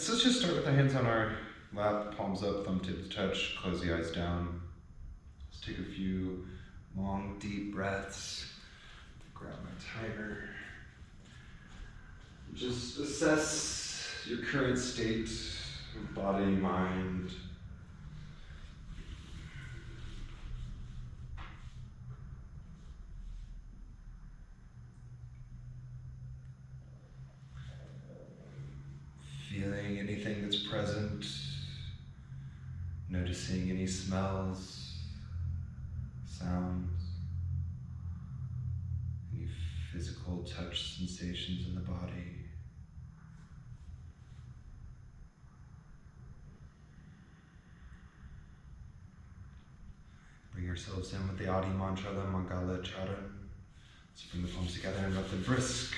So let's just start with the hands on our lap, palms up, thumb tips touch, close the eyes down. Let's take a few long, deep breaths. Grab my timer. Just assess your current state of body, mind. Feeling anything that's present, noticing any smells, sounds, any physical touch sensations in the body. Bring yourselves in with the Adi mantra, the Mangala Charan. Let's bring the palms together and let them brisk.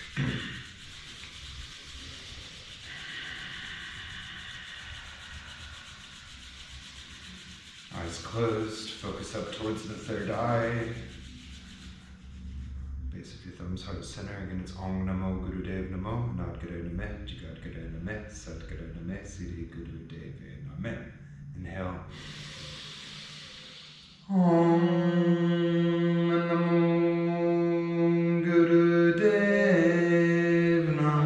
Eyes closed, focus up towards the third eye. Base of your thumbs, heart center. Again, it's Om Namo Gurudev Namo, Nad Guru Name, Jagat Guru Name, Sat Guru Name, Siddhi Gurudev Name. Inhale. Om Namo Gurudev Namo.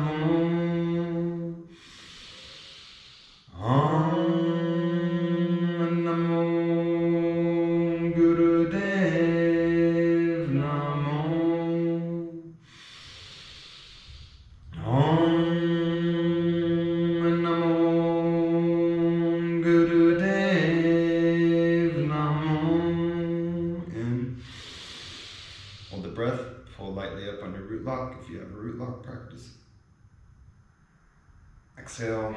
If you have a root lock practice. Exhale.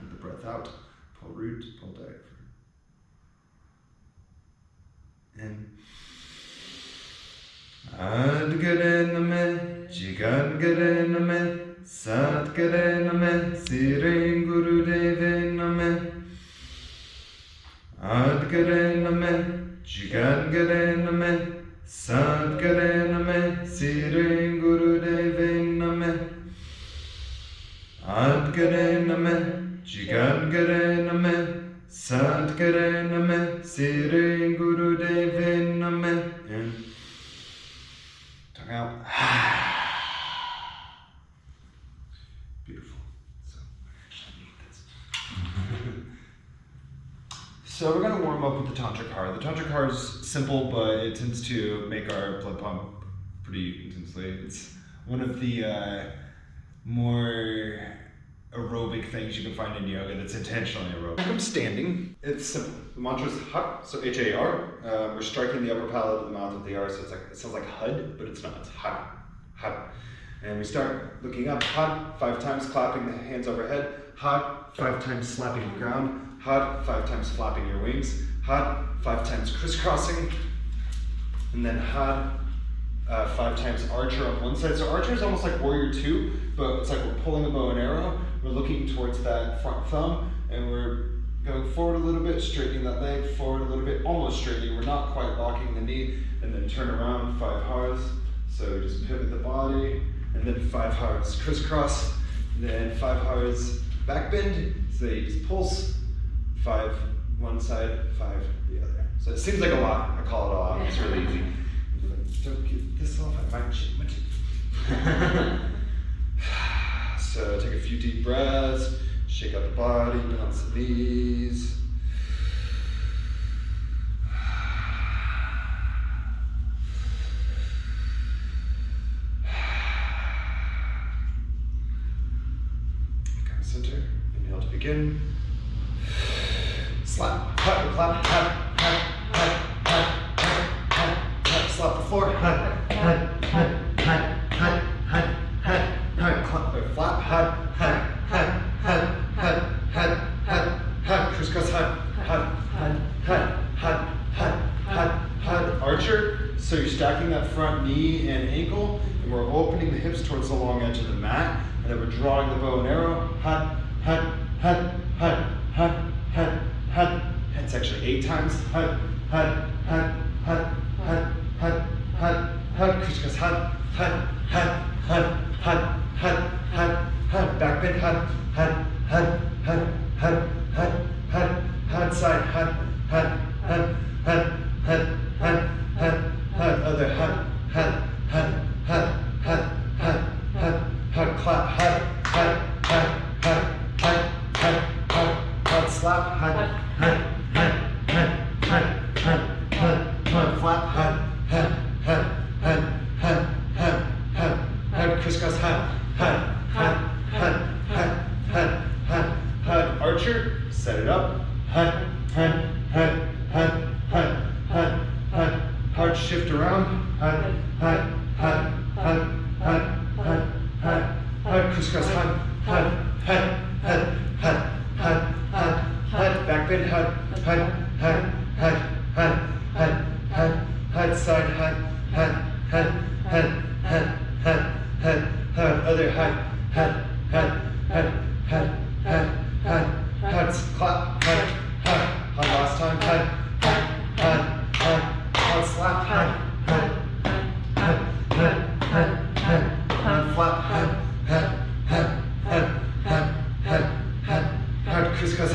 Let the breath out. Pull root, pull diaphragm. In. Adgarename, Jigadgarename, Satgarename, Siren Gurudeve Name. Adgarename, Jigadgarename, Sadgarename, Siren Gurudeve Name. Adgarename, Jigadgarename, Sadgarename, Siren Gurudeve Name. In. Tongue out. Beautiful. So, I need this. So we're going to warm up with the Tantric Kriya. The Tantric Kriya is simple, but it tends to make our blood pump pretty intensely. It's one of the more aerobic things you can find in yoga that's intentionally aerobic. I'm standing. It's simple. The mantra is Hat, so H-A-R. We're striking the upper palate of the mouth with the R, so it's like, it sounds like HUD, but it's not. It's Hat, Hat. And we start looking up, Hat, 5 times, clapping the hands overhead. Hat, 5 times slapping the ground. Hat, 5 times flapping your wings. Hat, 5 times crisscrossing. And then Hat, 5 times archer on one side. So archer is almost like warrior 2, but it's like we're pulling a bow and arrow. We're looking towards that front thumb, and we're going forward a little bit, straightening that leg, forward a little bit, almost straightening. We're not quite locking the knee, and then turn around 5 hars. So we just pivot the body, and then 5 hars crisscross, and then 5 hars back bend. So you just pulse. 5 one side, 5 the other. So it seems like a lot. I call it a lot. It's really easy. Don't get this off. I might shake my teeth. So take a few deep breaths. Shake out the body. Balance the knees. Come center. Inhale to begin. Slap, clap, clap, clap, clap, clap, clap, clap, clap, clap, slap the floor, hut, hut, hut, hut, hut, hut, hut, hut, clap, or flap, hut, hut, hut, hut, hut, hut, hut, hut, crisscross, hut, hut, hut, hut, hut, hut, hut, hut, archer. So you're stacking that front knee and ankle, and we're opening the hips towards the long edge of the mat, and then we're drawing the bow and arrow, hut, hut, hut, hut, hut, hut, hut. It's actually 8 times. Hut, hut, hut, hut, hut, hut, hut, Crisscross, back bend, side, other, clap, slap, flap, crisscross, archer, set it up, hard shift around, crisscross, back bend, side, other, clap, last time, slap, flap, crisscross,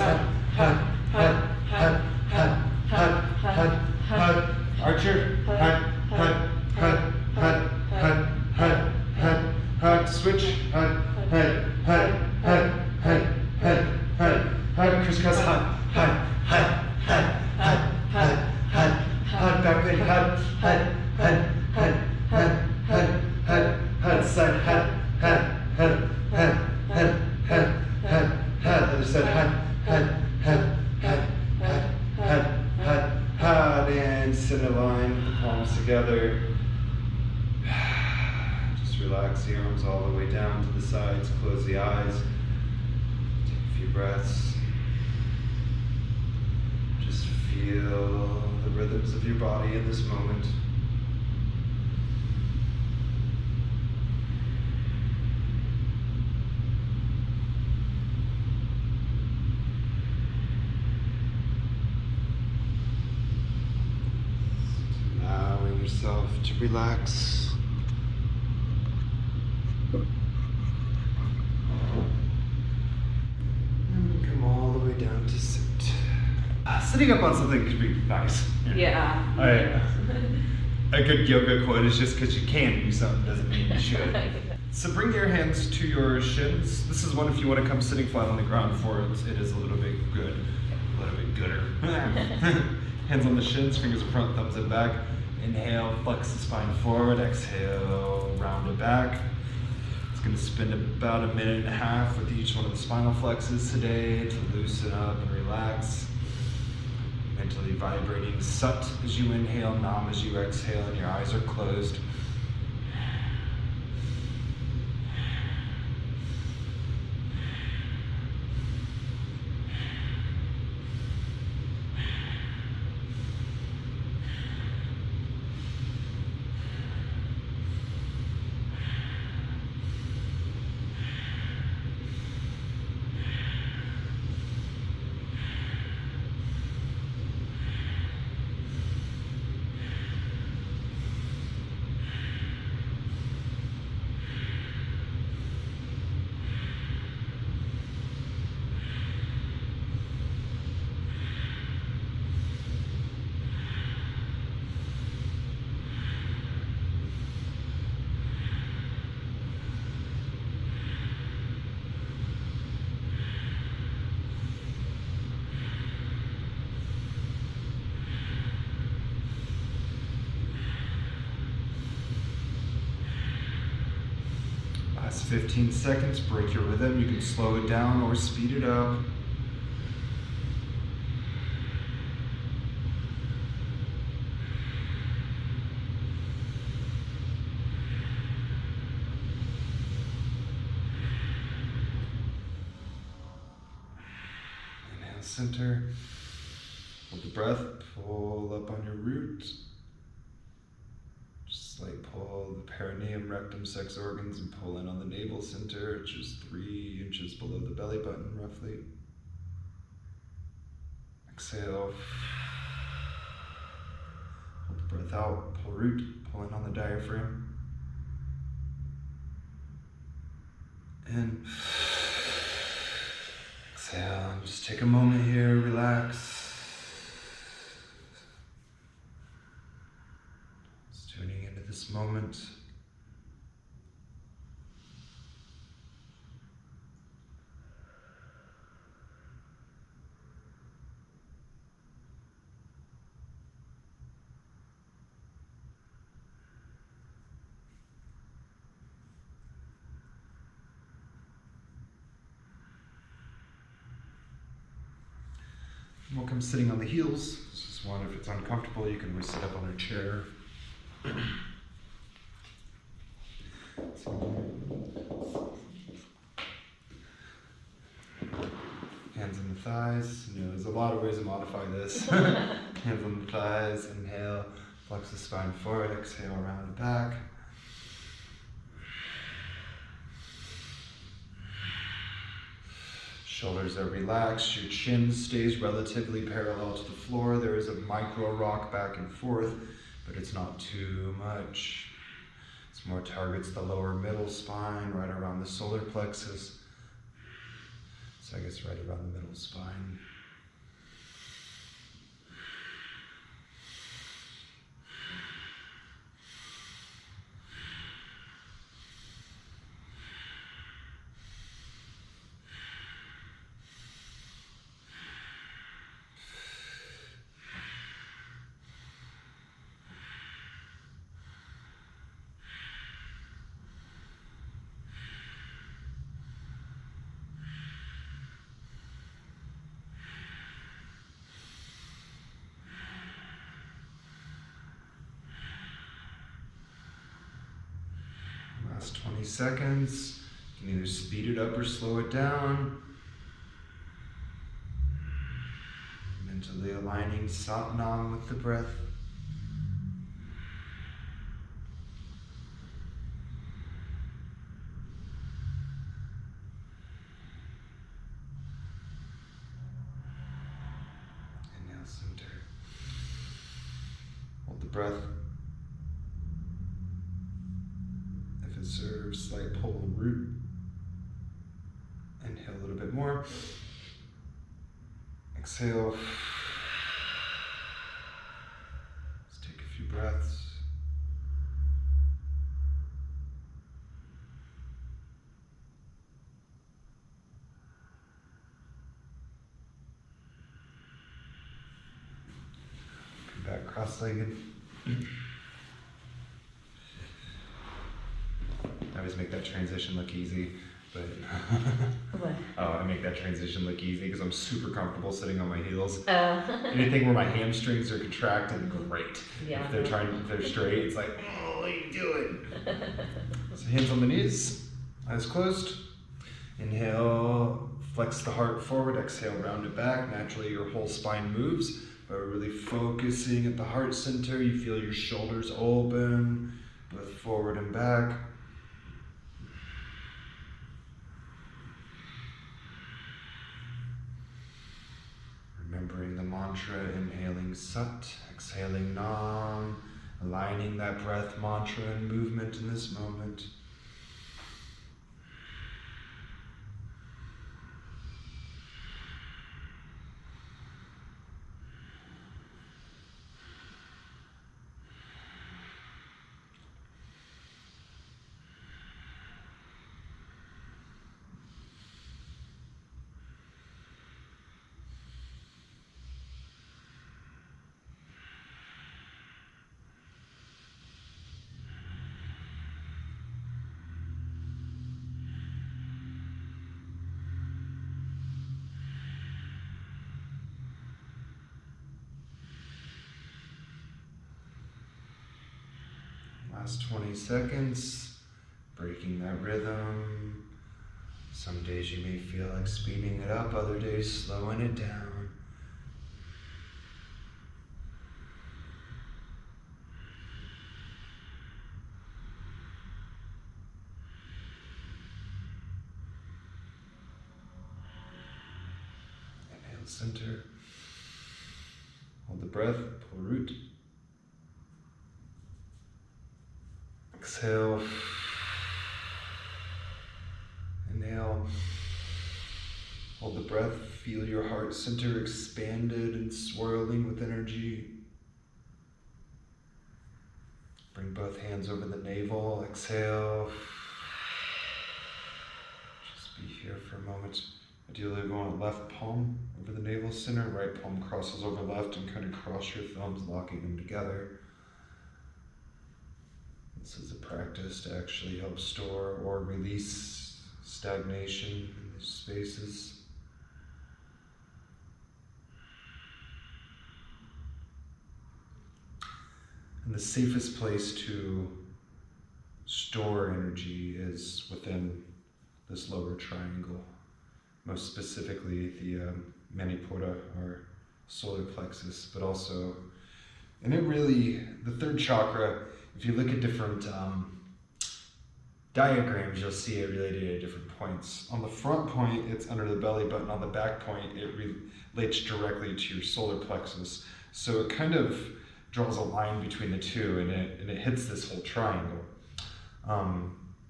archer, switch, crisscross, back bend, side, other side, and center line, the palms together. Just relax the arms all the way down to the sides, close the eyes, take a few breaths. Just feel the rhythms of your body in this moment. Allowing yourself to relax. And come all the way down to sit. Sitting up on something could be nice. Yeah. A good yoga quote is just because you can do something doesn't mean you should. So bring your hands to your shins. This is one if you want to come sitting flat on the ground for it. It is a little bit good. A little bit gooder. Hands on the shins, fingers in front, thumbs in back. Inhale, flex the spine forward. Exhale, round it back. It's going to spend about 1.5 minutes with each one of the spinal flexes today to loosen up and relax. Mentally vibrating Sat as you inhale, Nam as you exhale, and your eyes are closed. Last 15 seconds, break your rhythm. You can slow it down or speed it up. Inhale, center. Hold the breath, pull up on your root. Slight pull the perineum, rectum, sex organs, and pull in on the navel center, which is 3 inches below the belly button, roughly. Exhale. Hold the breath breath out, pull root, pulling on the diaphragm. And exhale, just take a moment here, relax. Just tuning into this moment. Welcome sitting on the heels. Just one, if it's uncomfortable, you can always sit up on a chair. Hands on the thighs. You know, there's a lot of ways to modify this. Hands on the thighs. Inhale, flex the spine forward. Exhale, round it back. Shoulders are relaxed, your chin stays relatively parallel to the floor. There is a micro rock back and forth, but it's not too much. It's more targets the lower middle spine, right around the solar plexus. So I guess right around the middle spine. Last 20 seconds. You can either speed it up or slow it down. Mentally aligning Satnam with the breath. Inhale, center. Hold the breath. If it serves, slight pull and root. Inhale a little bit more. Exhale. Let's take a few breaths. Come back cross-legged. I always make that transition look easy, but What? I make that transition look easy because I'm super comfortable sitting on my heels. Anything where my hamstrings are contracted, great. Yeah. If they're straight, it's like, oh, what are you doing? So hands on the knees, eyes closed. Inhale, flex the heart forward. Exhale, round it back. Naturally, your whole spine moves, but really focusing at the heart center. You feel your shoulders open, both forward and back. Remembering the mantra, inhaling Sat, exhaling Nam, aligning that breath, mantra, and movement in this moment. Last 20 seconds, breaking that rhythm. Some days you may feel like speeding it up, other days slowing it down. Inhale, center. Hold the breath, pull root. Exhale. Inhale. Hold the breath. Feel your heart center expanded and swirling with energy. Bring both hands over the navel. Exhale. Just be here for a moment. Ideally going left palm over the navel center, right palm crosses over left, and kind of cross your thumbs, locking them together. This is a practice to actually help store or release stagnation in these spaces. And the safest place to store energy is within this lower triangle. Most specifically the Manipura, or solar plexus, but also, and it really, the third chakra, if you look at different diagrams, you'll see it related at different points. On the front point, it's under the belly button. On the back point, it relates directly to your solar plexus. So it kind of draws a line between the two, and it hits this whole triangle.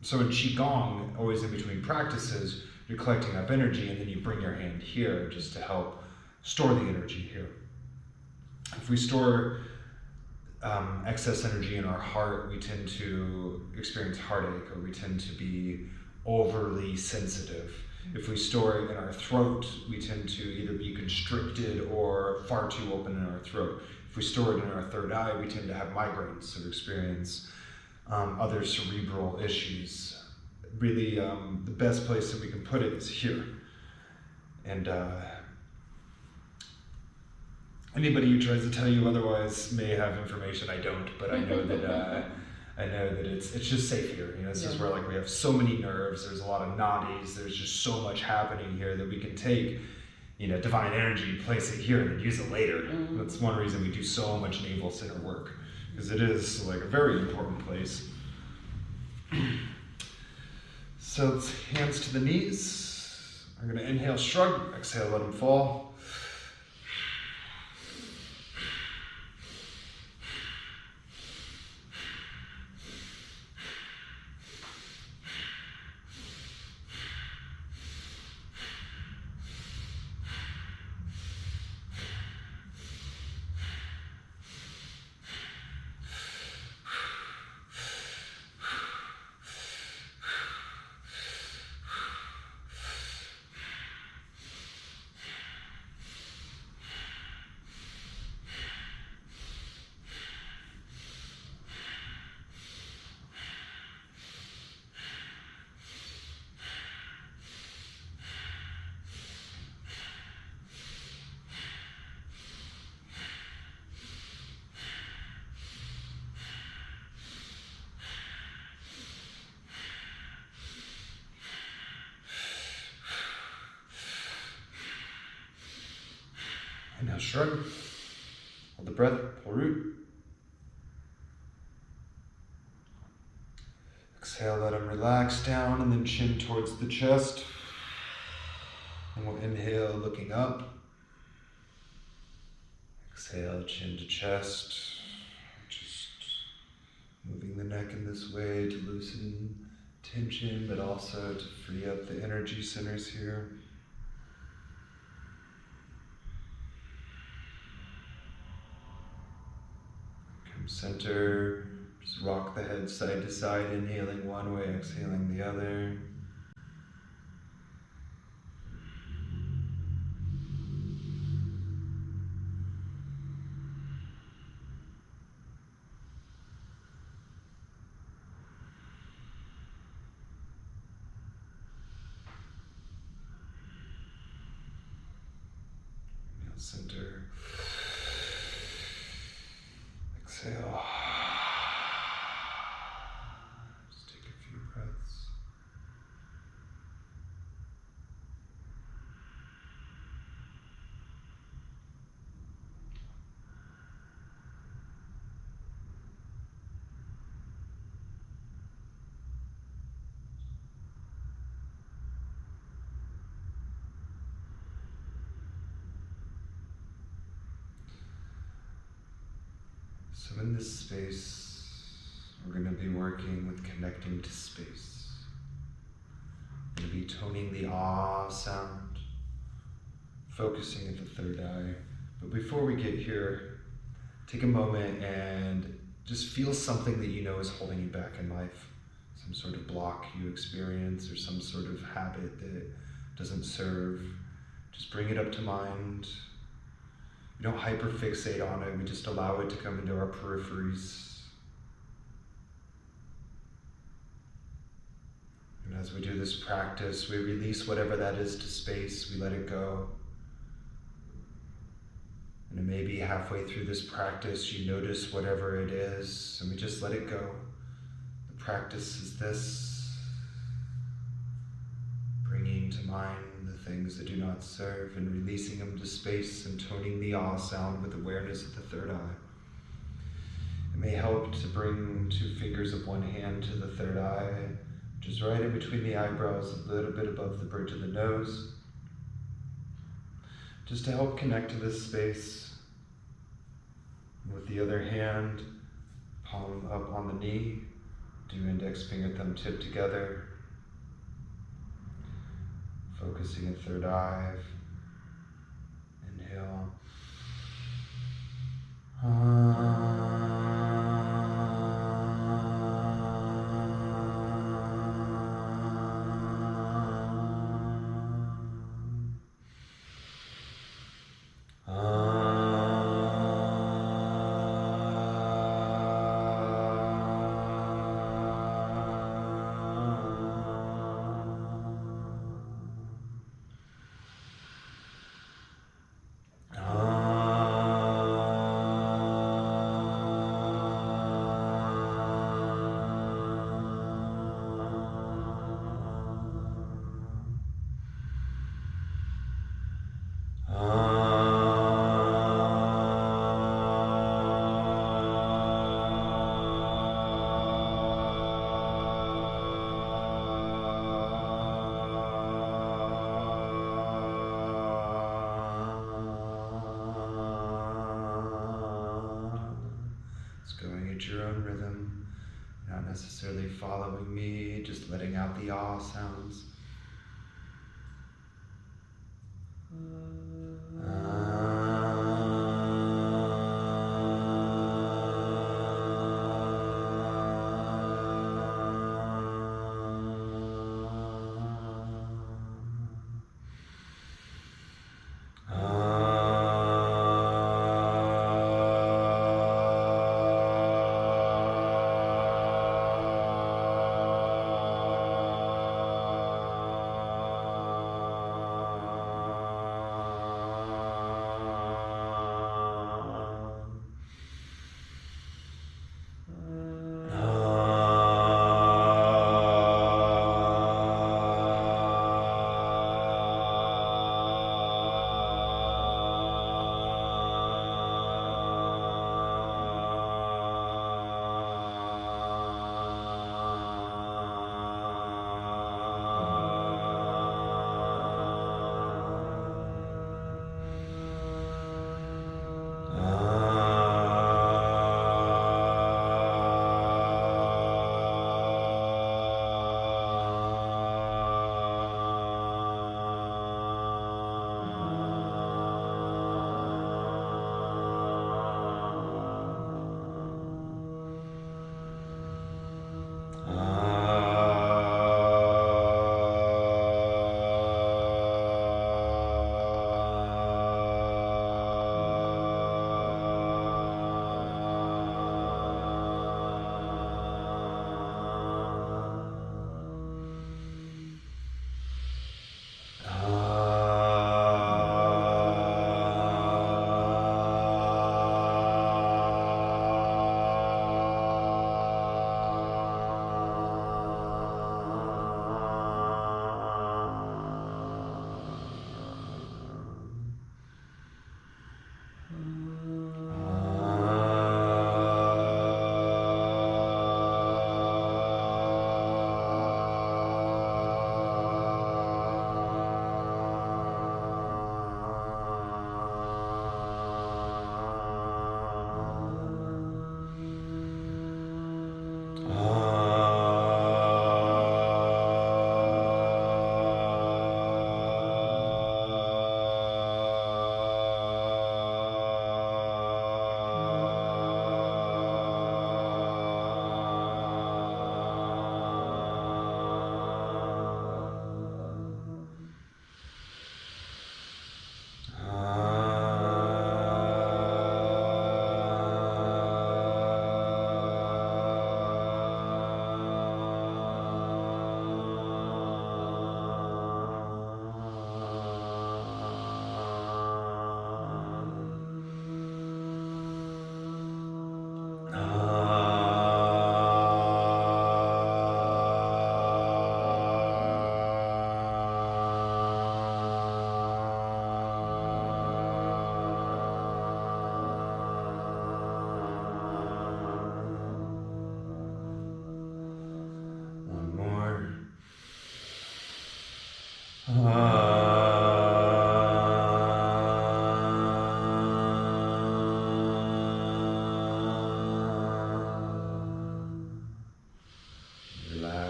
So in Qigong, always in between practices, you're collecting up energy, and then you bring your hand here just to help store the energy here. If we store excess energy in our heart, we tend to experience heartache, or we tend to be overly sensitive. If we store it in our throat, we tend to either be constricted or far too open in our throat. If we store it in our third eye, we tend to have migraines or experience other cerebral issues. Really, the best place that we can put it is here. And anybody who tries to tell you otherwise may have information I don't, but I know that it's just safe here. You know, this is where, like, we have so many nerves. There's a lot of nadis. There's just so much happening here that we can take, you know, divine energy, place it here, and then use it later. Mm-hmm. That's one reason we do so much navel center work, because it is like a very important place. So it's hands to the knees. I'm going to inhale, shrug. Exhale, let them fall. And now shrug. Hold the breath, pull root. Exhale, let them relax down, and then chin towards the chest. And we'll inhale, looking up. Exhale, chin to chest. Just moving the neck in this way to loosen tension, but also to free up the energy centers here. Center, just rock the head side to side, inhaling one way, exhaling the other. Inhale, center. Exhale. Just take a few breaths. So in this space, We're going to be working with connecting to space. We're going to be toning the ah sound, focusing at the third eye. But before we get here, take a moment and just feel something that you know is holding you back in life. Some sort of block you experience or some sort of habit that doesn't serve. Just bring it up to mind. We don't hyperfixate on it, we just allow it to come into our peripheries. And as we do this practice, we release whatever that is to space, we let it go. And it may be halfway through this practice, you notice whatever it is, and we just let it go. The practice is this, bringing to mind the things that do not serve and releasing them to space and toning the ah sound with awareness at the third eye. It may help to bring 2 fingers of one hand to the third eye, which is right in between the eyebrows, a little bit above the bridge of the nose, just to help connect to this space. With the other hand, palm up on the knee, do index finger thumb tip together, focusing at third eye. Inhale. Going at your own rhythm, not necessarily following me, just letting out the ah sounds.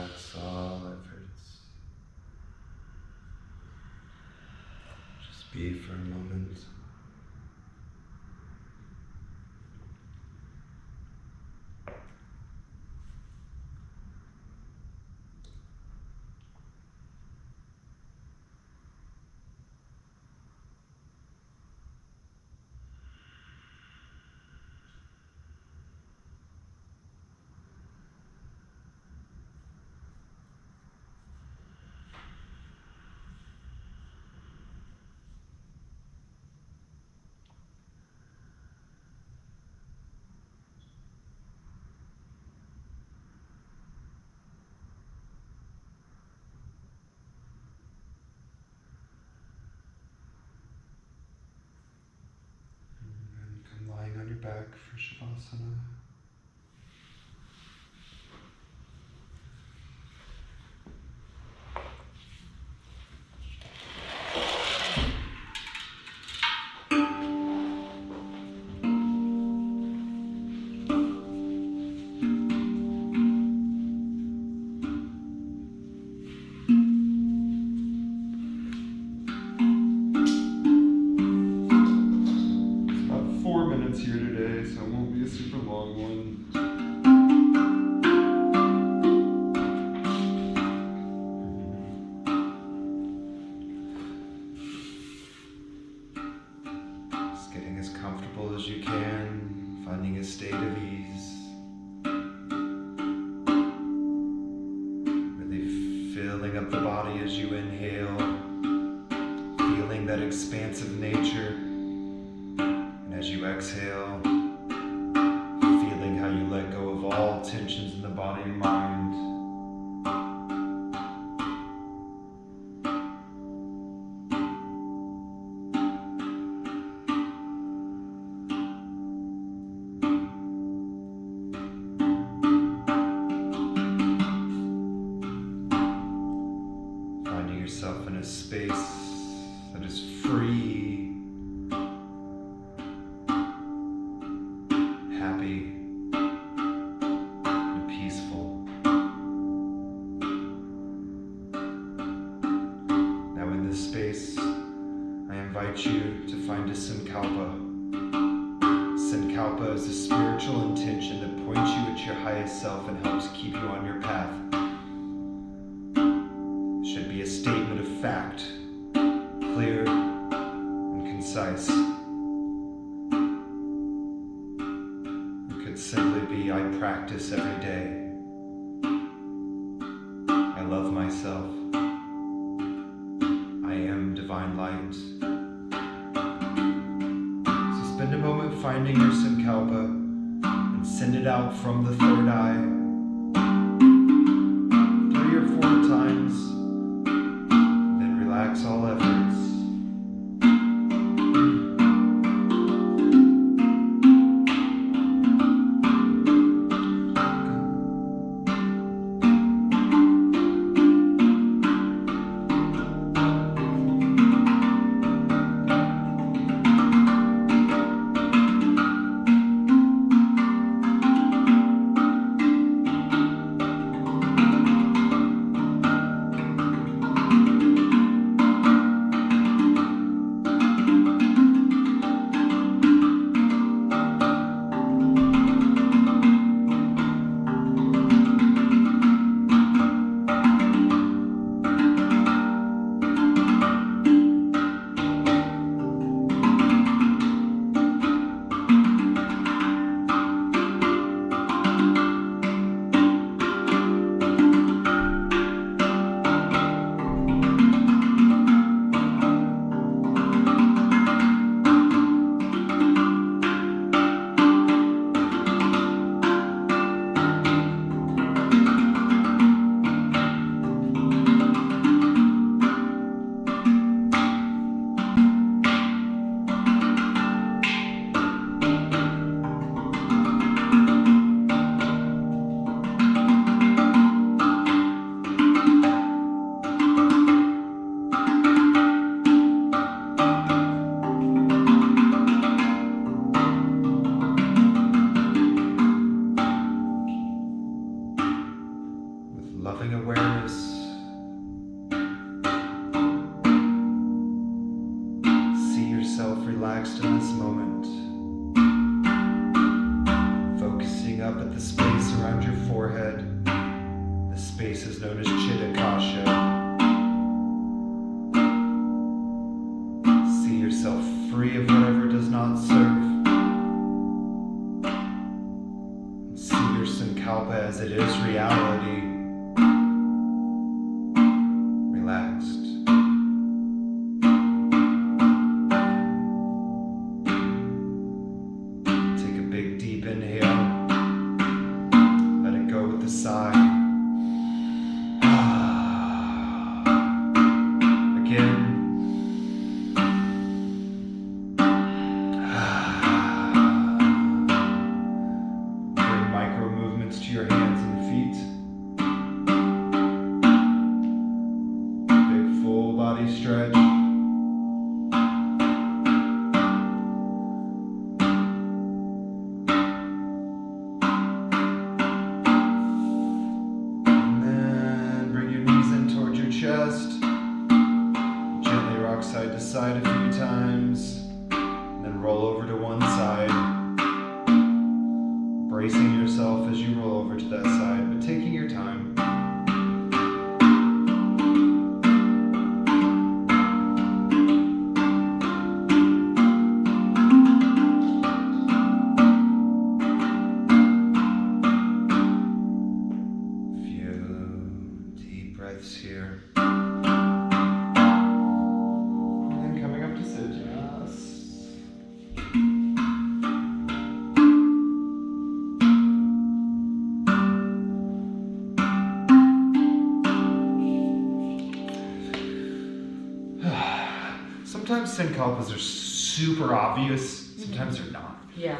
relax all efforts. Just be for a moment. And come lying on your back for Shavasana. Here today, so it won't be a super long one. Just getting as comfortable as you can, finding a state of ease. Really filling up the body as you inhale, feeling that expansive nature. As you exhale, feeling how you let go of all tensions in the body and mind. Finding yourself in a space that is free, you to find a sankalpa. Sankalpa is a spiritual intention that points you at your highest self and helps keep you on your path. It should be a statement of fact, clear and concise. It could simply be, I practice every day. I love myself. I am divine light. Spend a moment finding your sankalpa and send it out from the third eye 3 or 4 times, then relax all efforts. awareness. See yourself relaxed in this moment. Focusing up at the space around your forehead. The space is known as Chitakasha. See yourself free of whatever does not serve. See your sankalpa as it is reality. Relaxed. Take a big deep inhale. Let it go with a sigh. Again. Bring micro movements to your hands and feet. Big full body stretch. And then bring your knees in towards your chest. Gently rock side to side a few times. And then roll over to one side. Bracing yourself as you roll over to that side, but taking your time. Few deep breaths here. And then coming up to sit, yes. Sometimes sankalpas are super obvious, sometimes they're not. Yeah.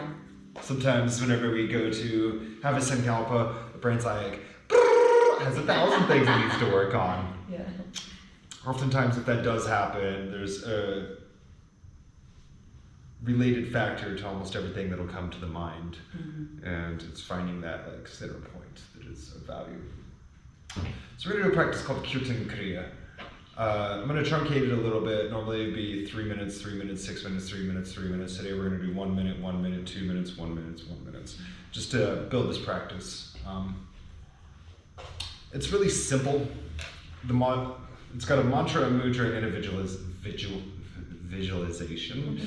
Sometimes whenever we go to have a sankalpa, the brain's like, has 1,000 things it needs to work on. Yeah. Oftentimes if that does happen, there's a related factor to almost everything that'll come to the mind. And it's finding that like center point that is of value. So we're going to do a practice called Kirtan Kriya. I'm going to truncate it a little bit. Normally it'd be 3 minutes, 3 minutes, 6 minutes, 3 minutes, 3 minutes. Today we're going to do 1 minute, 1 minute, 2 minutes, 1 minute, 1 minute. Just to build this practice. It's really simple. It's got a mantra, a mudra, and a visualization.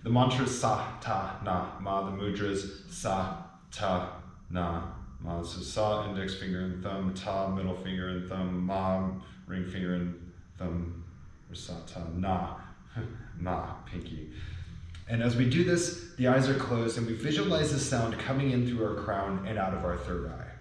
The mantra is sa, ta, na, ma. The mudra is sa, ta, na, ma. So sa, index finger and thumb, ta, middle finger and thumb, ma, ring finger and thumb, or sa, ta, na, ma, pinky. And as we do this, the eyes are closed and we visualize the sound coming in through our crown and out of our third eye.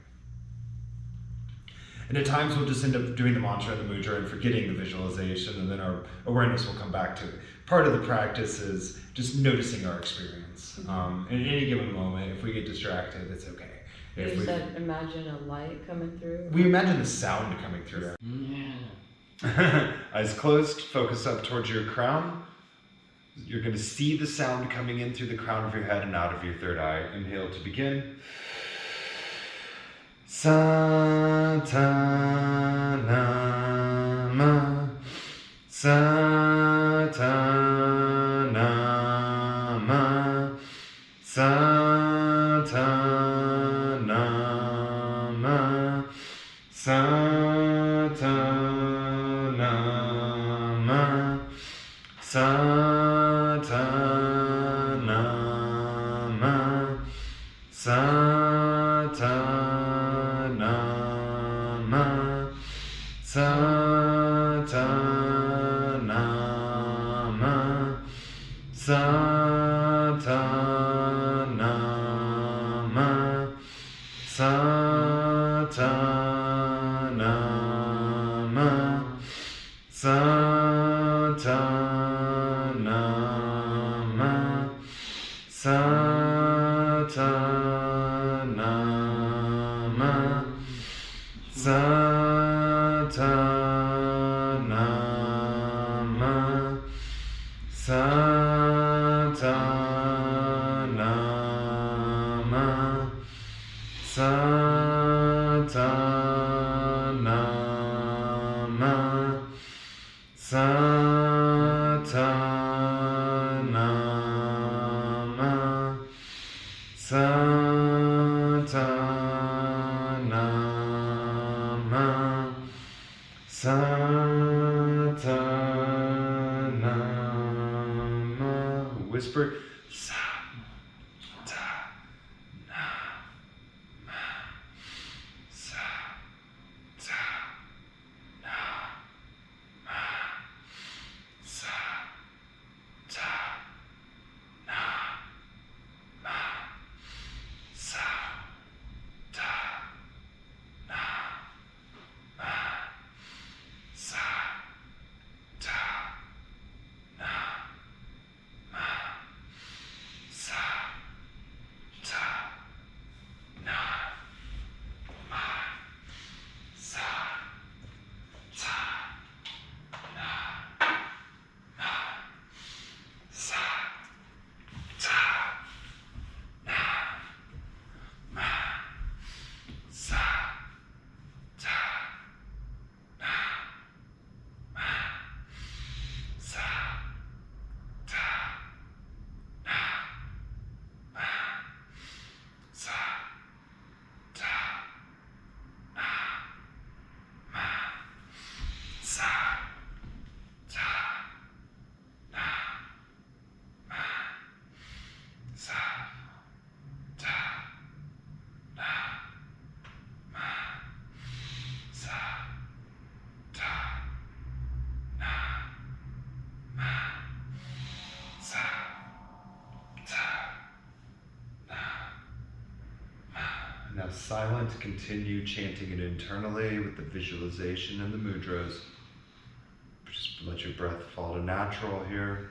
And at times we'll just end up doing the mantra and the mudra and forgetting the visualization, and then our awareness will come back to it. Part of the practice is just noticing our experience. At any given moment, if we get distracted, it's okay. You said imagine a light coming through? We imagine the sound coming through. Eyes closed, focus up towards your crown. You're going to see the sound coming in through the crown of your head and out of your third eye. Inhale to begin. Sa ta na ma, sa ta na ma, sa ta na ma, sa ta na ma, sa ta na ma, sa ta sa ta na ma, sa ta na ma, sa ta na ma, sa ta na ma, sa ta na ma, sa ta na ma, sa Satanama. Whisper. Sa ta na ma. Sa ta na ma. Sa ta na ma. Sa ta na ma. Sa ta na ma. Sa ta na ma. Sa ta na ma. Sa ta na ma. Sa ta na ma. Sa ta na ma. Sa ta na ma. Sa ta na ma. Sa ta na ma. Sa ta na ma. Sa ta na ma. Now silent, continue chanting it internally with the visualization and the mudras. Just let your breath fall to natural here.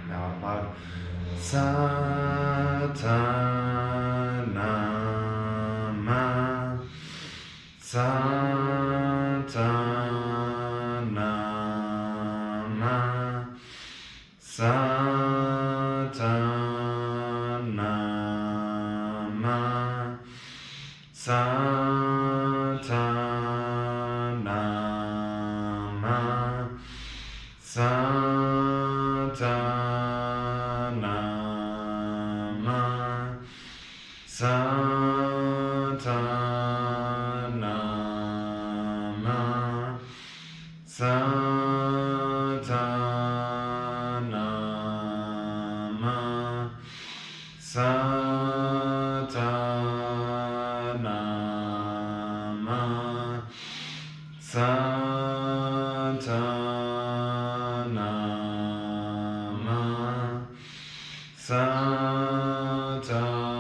Now out loud. Satanama. Satanama. Satanama. Satanama. Satanama. Satanama. Satanama. Satanama. Satanama. Satanama. Satanama.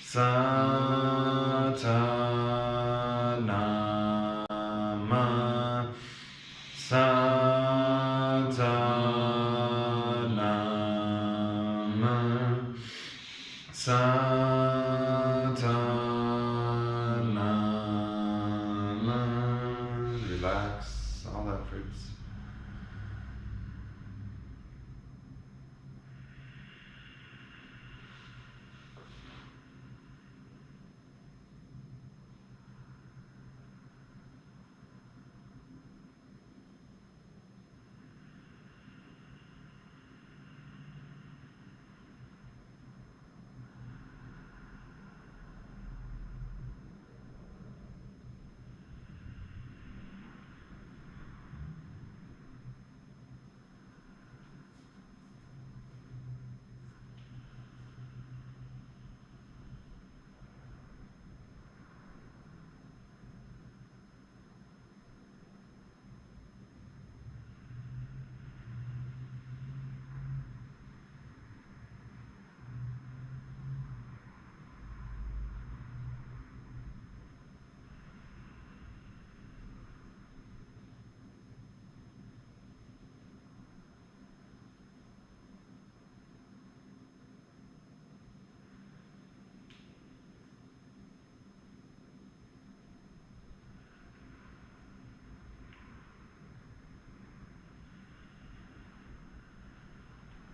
Satanama. Satanama. Satanama. Relax all efforts.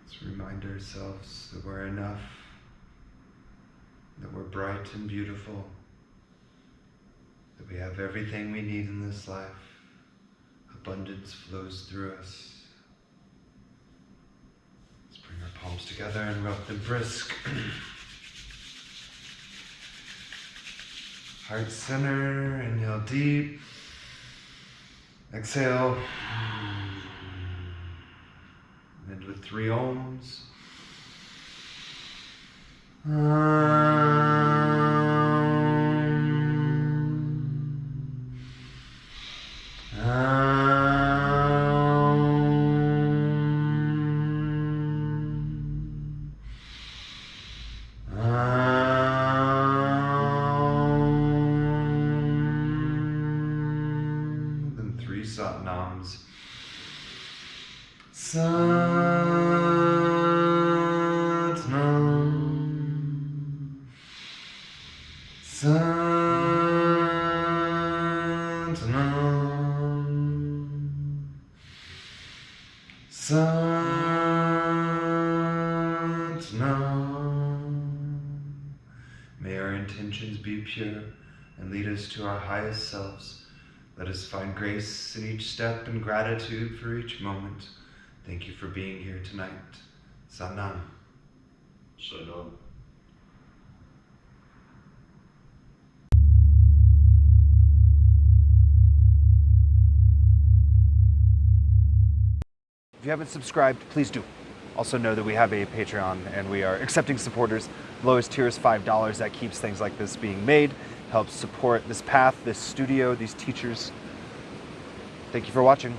Let's remind ourselves that we're enough, that we're bright and beautiful, that we have everything we need in this life. Abundance flows through us. Let's bring our palms together and rock them brisk. Heart center, inhale deep. Exhale. End with 3 ohms. Then 3 satnams. Satnam. Satnam. Satnam. May our intentions be pure and lead us to our highest selves. Let us find grace in each step and gratitude for each moment. Thank you for being here tonight. Satnam. Shalom. If you haven't subscribed, please do. Also know that we have a Patreon and we are accepting supporters. Lowest tier is $5. That keeps things like this being made, helps support this path, this studio, these teachers. Thank you for watching.